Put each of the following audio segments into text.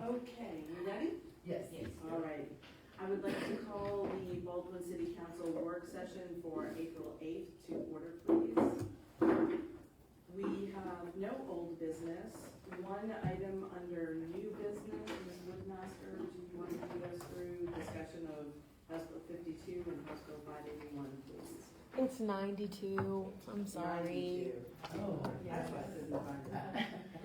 Okay, you ready? Yes. All right. I would like to call the Baldwin City Council work session for April 8th to order, please. We have no old business. One item under new business. Ms. Woodmaster, do you want to lead us through discussion of House Bill 52 and House Bill 581, please? It's 92. I'm sorry. 92. Oh, Yes, this isn't fun.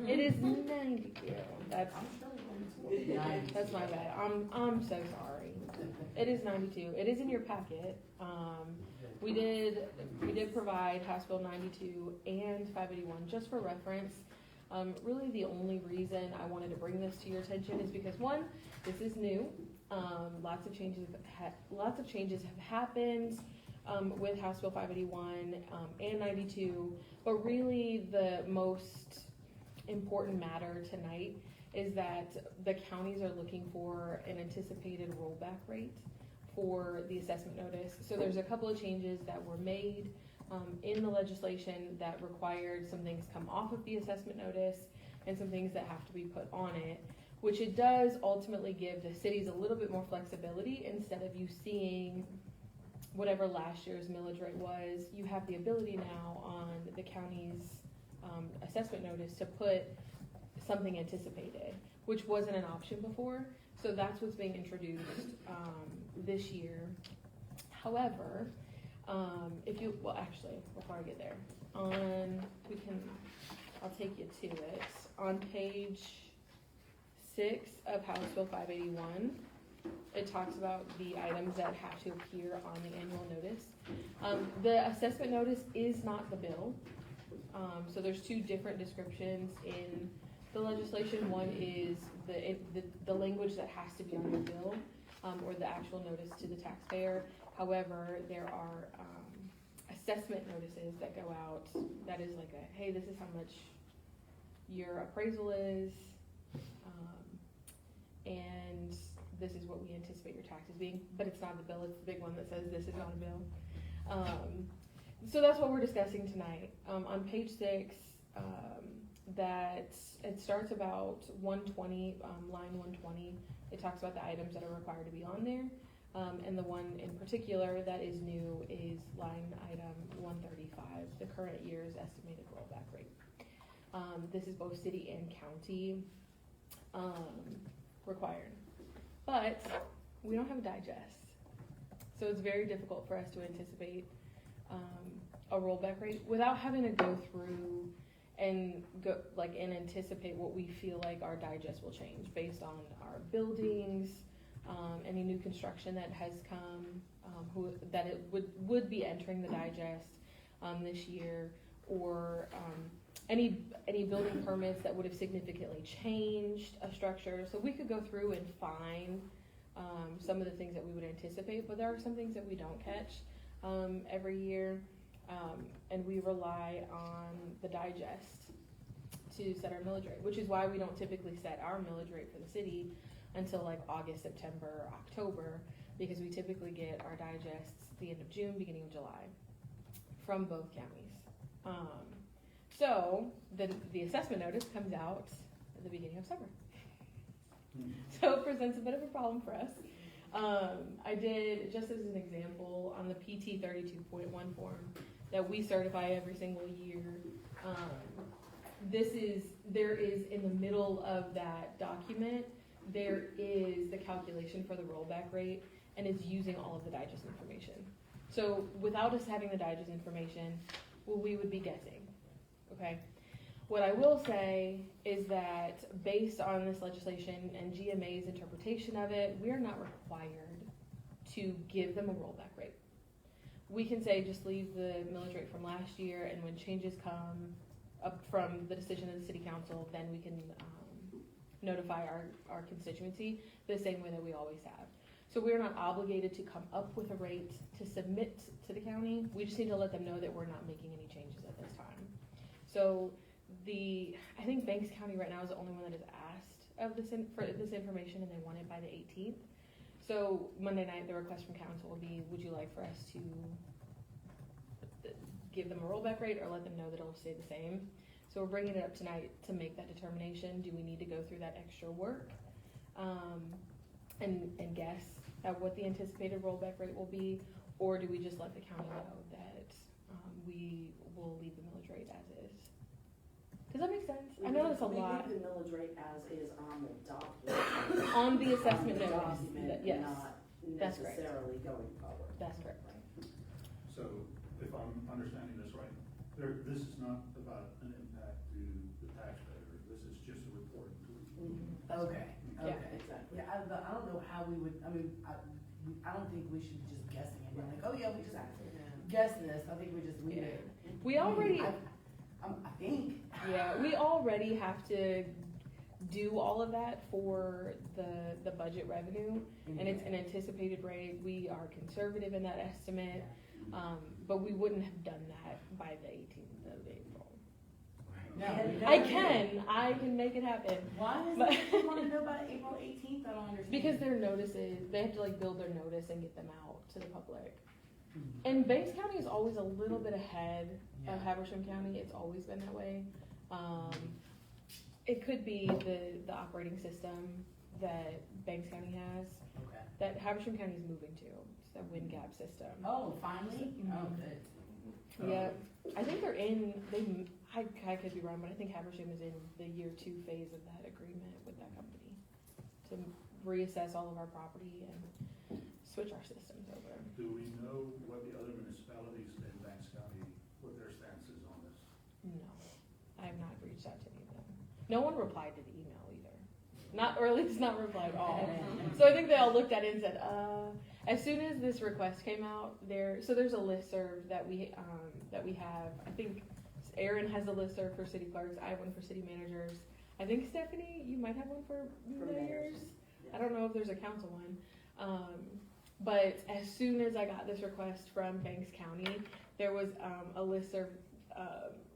It is 92. That's I'm sure it was 90. that's my bad. I'm so sorry. It is 92. It is in your packet. We did provide House Bill 92 and 581 just for reference. Really, the only reason I wanted to bring this to your attention is because one, this is new. Lots of changes have happened with House Bill 581 and 92. But really, the most important matter tonight is that the counties are looking for an anticipated rollback rate for the assessment notice. So there's a couple of changes that were made in the legislation that required some things come off of the assessment notice and some things that have to be put on it, which it does ultimately give the cities a little bit more flexibility. Instead of you seeing whatever last year's millage rate was, you have the ability now on the county's assessment notice to put something anticipated, which wasn't an option before. So that's what's being introduced this year. However, actually, before I get there, I'll take you to it. On page 6 of House Bill 581, it talks about the items that have to appear on the annual notice. The assessment notice is not the bill. So there's two different descriptions in the legislation. One is the language that has to be on the bill, or the actual notice to the taxpayer. However, there are assessment notices that go out that is like hey, this is how much your appraisal is, and this is what we anticipate your taxes being, but it's not the bill. It's the big one that says this is not a bill. So that's what we're discussing tonight. On page 6, that it starts about 120, line 120. It talks about the items that are required to be on there. And the one in particular that is new is line item 135, the current year's estimated rollback rate. This is both city and county required. But we don't have a digest. So it's very difficult for us to anticipate a rollback rate without having to go through and anticipate what we feel like our digest will change based on our buildings, any new construction that has come, that it would be entering the digest this year, or any building permits that would have significantly changed a structure. So we could go through and find some of the things that we would anticipate, but there are some things that we don't catch every year, and we rely on the digest to set our millage rate, which is why we don't typically set our millage rate for the city until like August, September, October, because we typically get our digests the end of June, beginning of July from both counties. So the assessment notice comes out at the beginning of summer. So it presents a bit of a problem for us. I did, just as an example, on the PT 32.1 form that we certify every single year, there is in the middle of that document, there is the calculation for the rollback rate, and it's using all of the digest information. So without us having the digest information, well, we would be guessing, okay? What I will say is that based on this legislation and GMA's interpretation of it, we are not required to give them a rollback rate. We can say just leave the millage rate from last year, and when changes come up from the decision of the city council, then we can notify our constituency the same way that we always have. So we're not obligated to come up with a rate to submit to the county. We just need to let them know that we're not making any changes at this time. So I think Banks County right now is the only one that has asked for this information, and they want it by the 18th. So Monday night, the request from council will be, would you like for us to give them a rollback rate or let them know that it'll stay the same? So we're bringing it up tonight to make that determination. Do we need to go through that extra work and guess at what the anticipated rollback rate will be, or do we just let the county know that we will leave the millage rate as is? Does that make sense? I know that's a lot. We leave the millage rate as is on the document. On the assessment On the notice, document, yes, not that's correct. necessarily going forward. That's correct. So if I'm understanding this right, this is not about an impact to the taxpayer. This is just a report to. Okay, Yeah. okay. Exactly. Yeah, but I don't know how we would, I don't think we should be just guessing and being like, oh yeah, we just guess this. I think we just leave it. We already, I think. yeah, we already have to do all of that for the budget revenue, and it's an anticipated rate. We are conservative in that estimate, but we wouldn't have done that by the 18th of April. No, I can make it happen. Why does But- people want to know by April 18th? I don't understand. Because their notices, they have to like build their notice and get them out to the public. Mhm. And Banks County is always a little bit ahead of Yeah. Habersham County. It's always been that way. It could be the operating system that Banks County has Okay. that Habersham County is moving to. It's the WinGap system. Oh, finally? Mhm. Oh, good. Yeah, I think they're in. I could be wrong, but I think Habersham is in the year 2 phase of that agreement with that company to reassess all of our property and switch our systems over. Do we know what the other municipalities in Banks County, what their stance is on this? No, I have not reached out to any of them. No one replied to the email either. Not, or at least not replied at all. So I think they all looked at it and said, as soon as this request came out, there's a listserv that we have. I think Aaron has a listserv for city clerks. I have one for city managers. I think Stephanie, you might have one for mayors. I don't know if there's a council one. But as soon as I got this request from Banks County, there was a listserv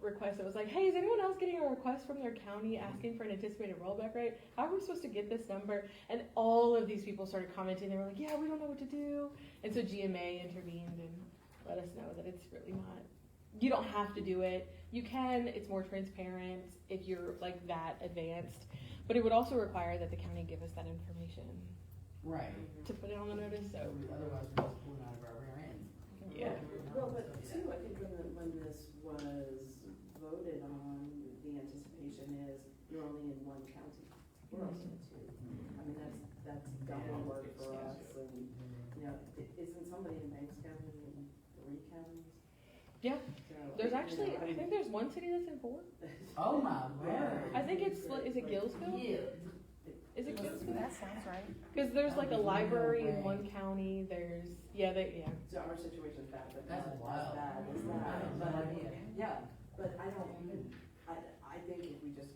request that was like, hey, is anyone else getting a request from their county asking for an anticipated rollback rate? How are we supposed to get this number? And all of these people started commenting. They were like, yeah, we don't know what to do. And so GMA intervened and let us know that it's really not, you don't have to do it. You can, it's more transparent if you're like that advanced. But it would also require that the county give us that information Right. to put it on the notice, so. Otherwise, we're just pulling out of our rear ends. Yeah. Well, but too, I think when this was voted on, the anticipation is you're only in one county. We're only in 2. I mean, that's double work for us, and, you know, isn't somebody in Banks County in 3 counties? Yeah. So, There's you know, actually, I think there's one city that's in 4. Oh my word. I think it's, is it Gillsville? Yeah. Is it Gillsville? That sounds right. Because there's like a No library in way. one county, there's, So our situation's bad, but That's not as wild. bad as I that. have no But, idea. yeah, but I don't even, I think if we just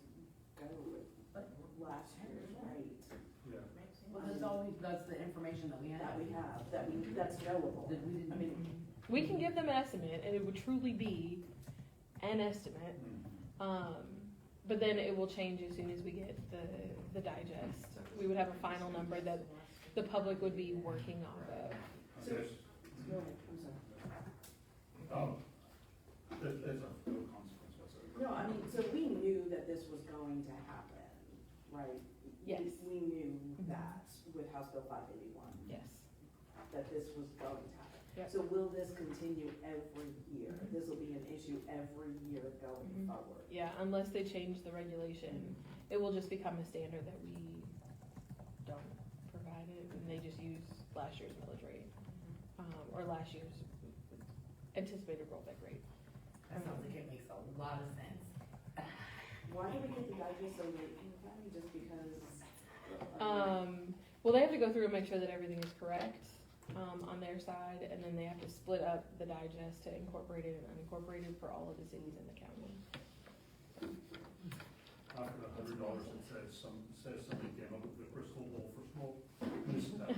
go with last year's rate Yeah. Well, that's the information that we have. that's knowable. That we didn't. I mean, we can give them an estimate, and it would truly be an estimate. But then it will change as soon as we get the digest. We would have a final number that the public would be working off of. Okay. go ahead, I'm sorry. There's no consequence whatsoever. No, I mean, so we knew that this was going to happen, right? Yes. We knew that with House Bill 581, Yes. that this was going to happen. Yep. So will this continue every year? This will be an issue every year going Mhm. forward? Yeah, unless they change the regulation, it will just become a standard that we don't provide it, and they just use last year's millage rate, or last year's anticipated rollback rate. That sounds like it makes a lot of sense. Why do we get the digest so late in the county? Just because? Well, they have to go through and make sure that everything is correct, on their side, and then they have to split up the digest to incorporated and unincorporated for all of the cities in the county. After $100, it says somebody came up with the crystal ball for small municipalities.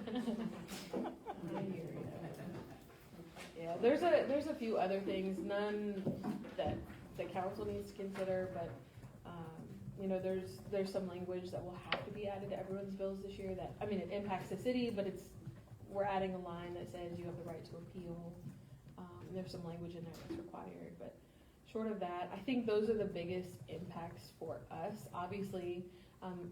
Yeah, there's a few other things, none that the council needs to consider, but, you know, there's some language that will have to be added to everyone's bills this year that, I mean, it impacts the city, but we're adding a line that says you have the right to appeal. And there's some language in there that's required, but short of that, I think those are the biggest impacts for us. Obviously,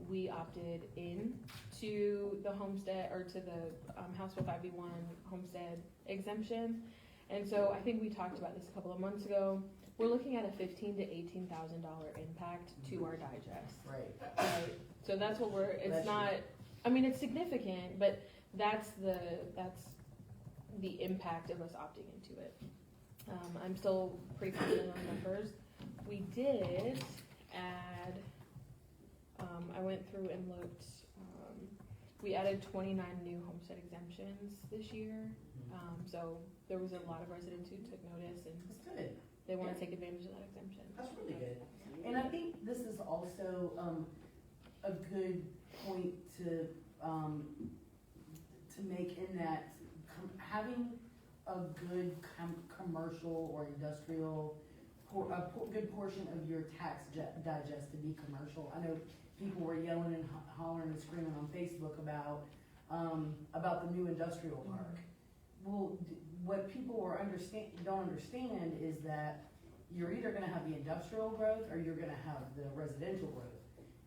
we opted in to the homestead, or to the House Bill 5B1 homestead exemption. And so I think we talked about this a couple of months ago. We're looking at a $15,000 to $18,000 impact to our digest. Right. Right. So that's what it's Bless you. not, I mean, it's significant, but that's the impact of us opting into it. I'm still pretty confident on numbers. We did add, I went through and looked, we added 29 new homestead exemptions this year. So there was a lot of residents who took notice and That's good. they want to take advantage of that exemption. That's really good. And I think this is also, a good point to make in that having a good commercial or industrial, good portion of your tax digest to be commercial. I know people were yelling and hollering and screaming on Facebook about the new industrial park. Well, what people don't understand is that you're either gonna have the industrial growth or you're gonna have the residential growth.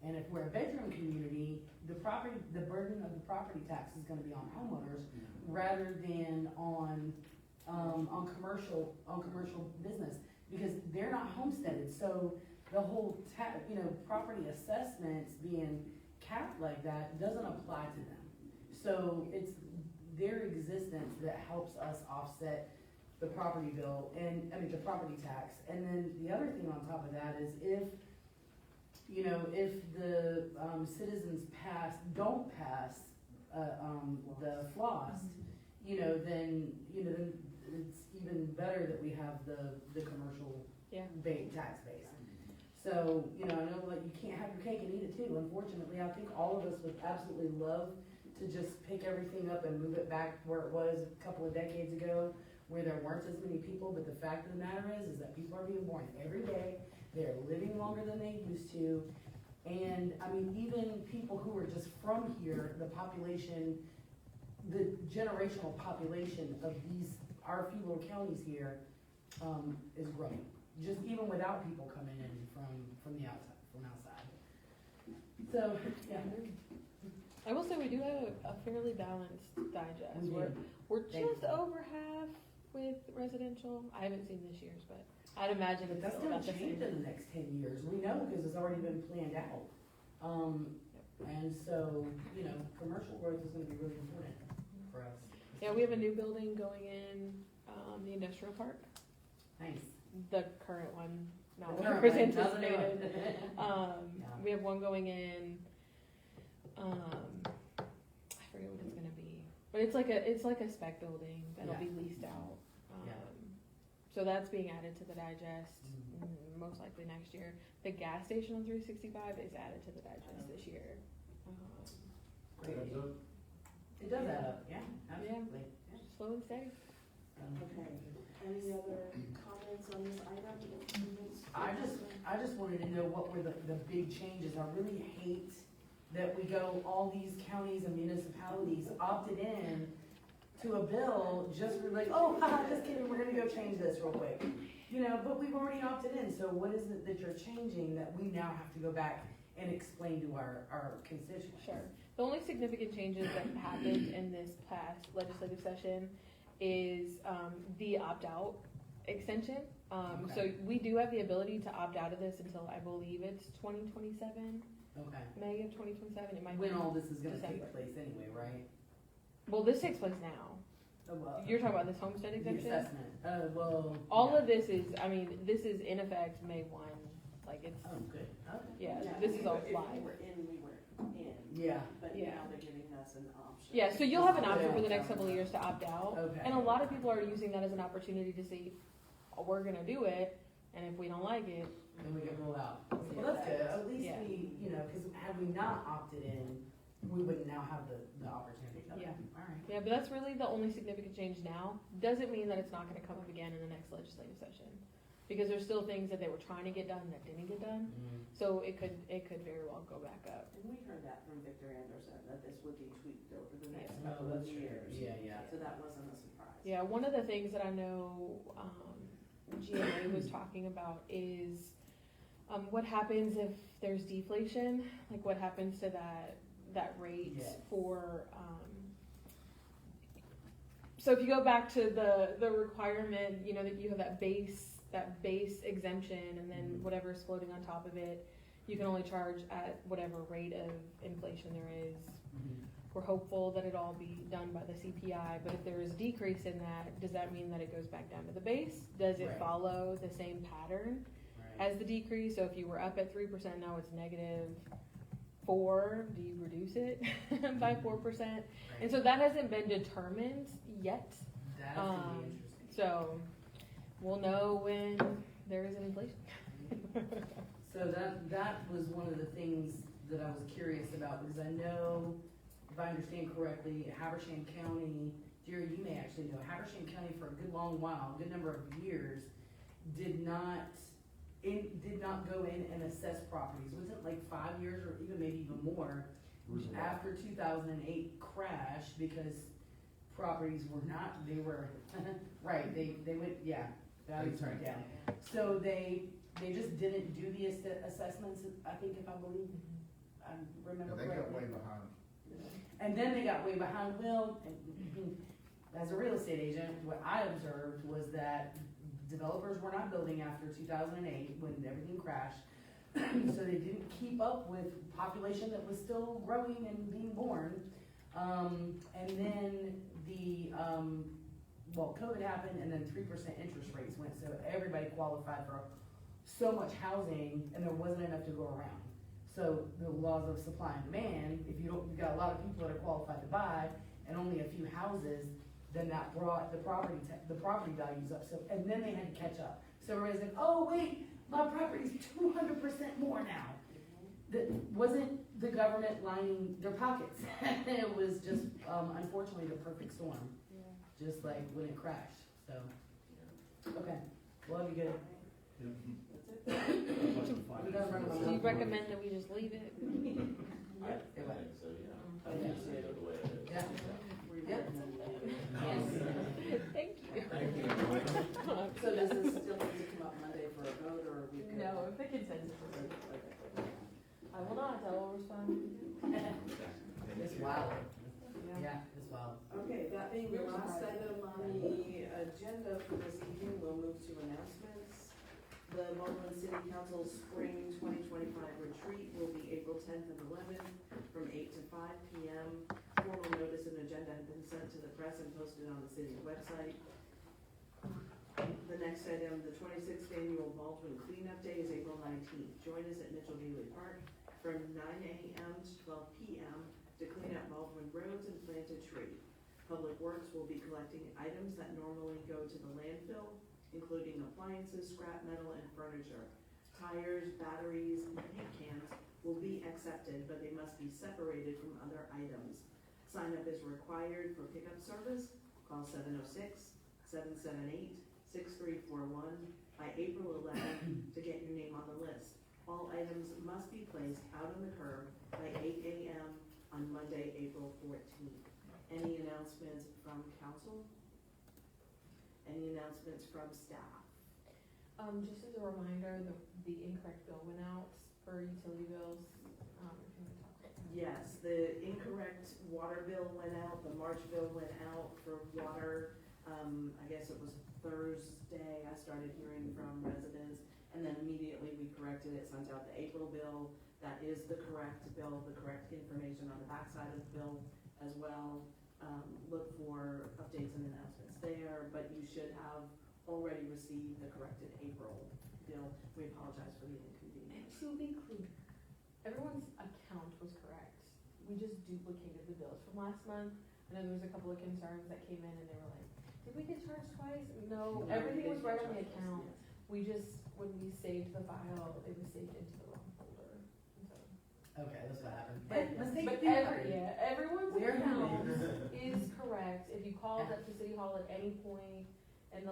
And if we're a bedroom community, the burden of the property tax is gonna be on homeowners rather than on commercial business, because they're not homesteaded. So the whole property assessments being capped like that doesn't apply to them. So it's their existence that helps us offset the property bill the property tax. And then the other thing on top of that is if the citizens don't pass the floss, then it's even better that we have the commercial tax base. So, I know like you can't have your cake and eat it too. Unfortunately, I think all of us would absolutely love to just pick everything up and move it back where it was a couple of decades ago, where there weren't as many people. But the fact of the matter is that people are being born every day. They're living longer than they used to. And I mean, even people who are just from here, the generational population of our few little counties here, is growing. Just even without people coming in from outside. So, yeah. I will say we do have a fairly balanced digest. We do. We're Thank just you. over half with residential. I haven't seen this year's, but I'd imagine But it's that's still gonna about the change same. in the next 10 years. We know because it's already been planned out. And so, commercial growth is gonna be really important for us. Yeah, we have a new building going in, the industrial park, Nice. the current one, not The what current was one, not the new one. anticipated. Yeah. We have one going in, I forget what it's gonna be, but it's like a spec building that'll Yeah. be leased out. Yeah. So that's being added to the digest, Mhm. most likely next year. The gas station on 365 is added to the digest this year. Great. Heads up. It does add up, yeah, absolutely. Yeah. Slow and steady. Okay. Any other comments on this item? I just wanted to know what were the big changes. I really hate that we go, all these counties and municipalities opted in to a bill just for like, oh, haha, just kidding, we're gonna go change this real quick. But we've already opted in, so what is it that you're changing that we now have to go back and explain to our constituents? Sure. The only significant changes that happened in this past legislative session is the opt-out extension. So Okay. we do have the ability to opt out of this until I believe it's 2027, Okay. May of 2027. It might When be. all this is gonna December. take place anyway, right? Well, this takes place now. Oh, well. You're talking about this homestead The exemption? assessment, well. All yeah. of this is, this is in effect May 1. Like it's, Oh, good, okay. yeah, Yeah, this if is we all were- If we live. were in, we were in, Yeah, but Yeah. now they're giving us an option. Yeah, so you'll have an Yeah. option for the next couple of years to opt out. okay. And a lot of people are using that as an opportunity to say, oh, we're gonna do it, and if we don't like it, Then we get rolled out. Yeah. Well, that's good, at least Yeah. we, cause had we not opted in, we would now have the opportunity. Okay, Yeah. alright. yeah, but that's really the only significant change now. Doesn't mean that it's not gonna come up again in the next legislative session. Because there's still things that they were trying to get done that didn't get done, so it could very well go back up. And we heard that from Victor Anderson, that this would be tweaked over the next No, couple of that's true, years. yeah. So that wasn't a surprise. Yeah, one of the things that I know, GMA was talking about is, What happens if there's deflation? Like what happens to that rate Yeah. for, so if you go back to the requirement, you know, that you have that base exemption and then whatever's floating on top of it, you can only charge at whatever rate of inflation there is. We're hopeful that it'll all be done by the CPI, but if there is a decrease in that, does that mean that it goes back down to the base? Does it Right. follow the same pattern Right. as the decrease? So if you were up at 3%, now it's -4, do you reduce it by 4%? And so that hasn't been determined yet. That's gonna be interesting. So we'll know when there is an inflation. So that was one of the things that I was curious about, because I know, if I understand correctly, Habersham County, Jerry, you may actually know, Habersham County for a good long while, a good number of years, did not go in and assess properties. Was it like 5 years or even maybe even more? After 2008 crash, because properties were not, they were, right, they went, yeah, values went down. So they just didn't do the assessments, I think, if I believe, I remember They correctly. got way behind. And then they got way behind. Well, as a real estate agent, what I observed was that developers were not building after 2008 when everything crashed. So they didn't keep up with population that was still growing and being born. And then COVID happened, and then 3% interest rates went, so everybody qualified for so much housing, and there wasn't enough to go around. So the laws of supply and demand, if you've got a lot of people that are qualified to buy, and only a few houses, then that brought the property values up. So, and then they had to catch up. So everybody's like, oh wait, my property's 200% more now. That wasn't the government lining their pockets. It was just, unfortunately, the perfect storm, just like when it crashed. So, okay, well, that'd be good. We gotta run Do them you out. recommend that we just leave it? Yep, it was. So, yeah. I think it's the way it is. Yeah. Yep. Thank you. So does this still need to come up Monday for a vote, or we could? No, if the consensus is I will not, I will respond. It's wild. Yeah, it's wild. Okay, that being the last item on the agenda for this evening, we'll move to announcements. The Baldwin City Council Spring 2025 retreat will be April 10th and 11th from 8 to 5 p.m. Formal notice and agenda have been sent to the press and posted on the city's website. The next item, the 26th annual Baldwin Cleanup Day is April 19th. Join us at Mitchell Daly Park from 9 a.m. to 12 p.m. to clean up Baldwin roads and plant a tree. Public Works will be collecting items that normally go to the landfill, including appliances, scrap metal, and furniture. Tires, batteries, and paint cans will be accepted, but they must be separated from other items. Sign up is required for pickup service. Call 706-778-6341 by April 11th to get your name on the list. All items must be placed out on the curb by 8 a.m. on Monday, April 14th. Any announcements from council? Any announcements from staff? Just as a reminder, the incorrect bill went out for utility bills. If you want to talk about that. Yes, the incorrect water bill went out, the March bill went out for water. I guess it was Thursday, I started hearing from residents, and then immediately we corrected it, sent out the April bill. That is the correct bill, the correct information on the backside of the bill as well. Look for updates and announcements there, but you should have already received the corrected April bill. We apologize for the inconvenience. To be clear, everyone's account was correct. We just duplicated the bills from last month. I know there was a couple of concerns that came in and they were like, did we get charged twice? No, everything was right on the account. We just, when we saved the file, it was saved into the wrong folder. So. Okay, that's what happened. But mistakes do happen. everyone's We're account humans. is correct. If you called up to City Hall at any point and,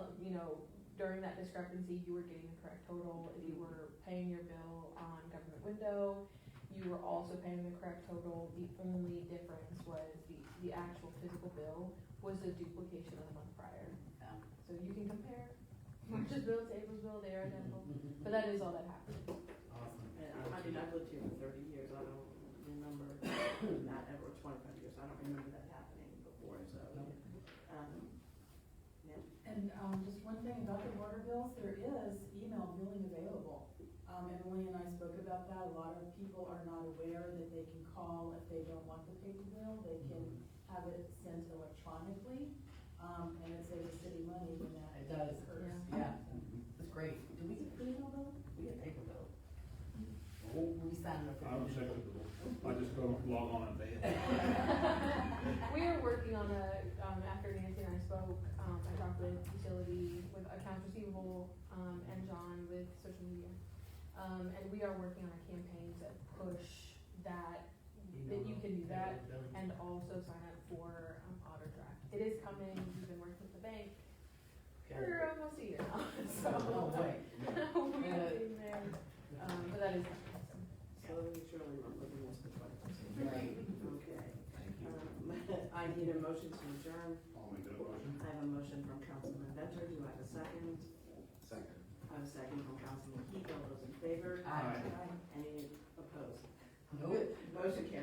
during that discrepancy, you were getting the correct total. If you were paying your bill on government window, you were also paying the correct total. The only difference was the actual physical bill was a duplication of the month prior. Yeah. So you can compare March's bill to April's bill, they are identical, but that is all that happened. mean, I've lived here for 30 years, I don't remember, not ever, 25 years, I don't remember that happening before, so. Yeah. And, just one thing about the water bills, there is email billing available. Emily and I spoke about that, a lot of people are not aware that they can call if they don't want the paper bill, they can have it sent electronically, and it saves the city money when that It does, occurs. yeah, it's great. Do we get email bill? We get paper bill. Oh, we signed up for. I don't check it, I just go log on and pay it. We are working on after Nancy and I spoke, I talked with utility, with accounts receivable, and John with social media. And we are working on a campaign to push that you can do that and also sign up for, Otter Track. It is coming, we've been working with the bank for almost a year now, so. No way. We're getting there, but that is coming, Slowly, surely, we're moving this to 20%. Right. Okay. Thank you. I need a motion to adjourn. I'll make that motion. I have a motion from Councilman Venter, do I have a second? Second. I have a second from Councilman Heath, all those in favor? Aye. Any opposed? Nope. Motion carries.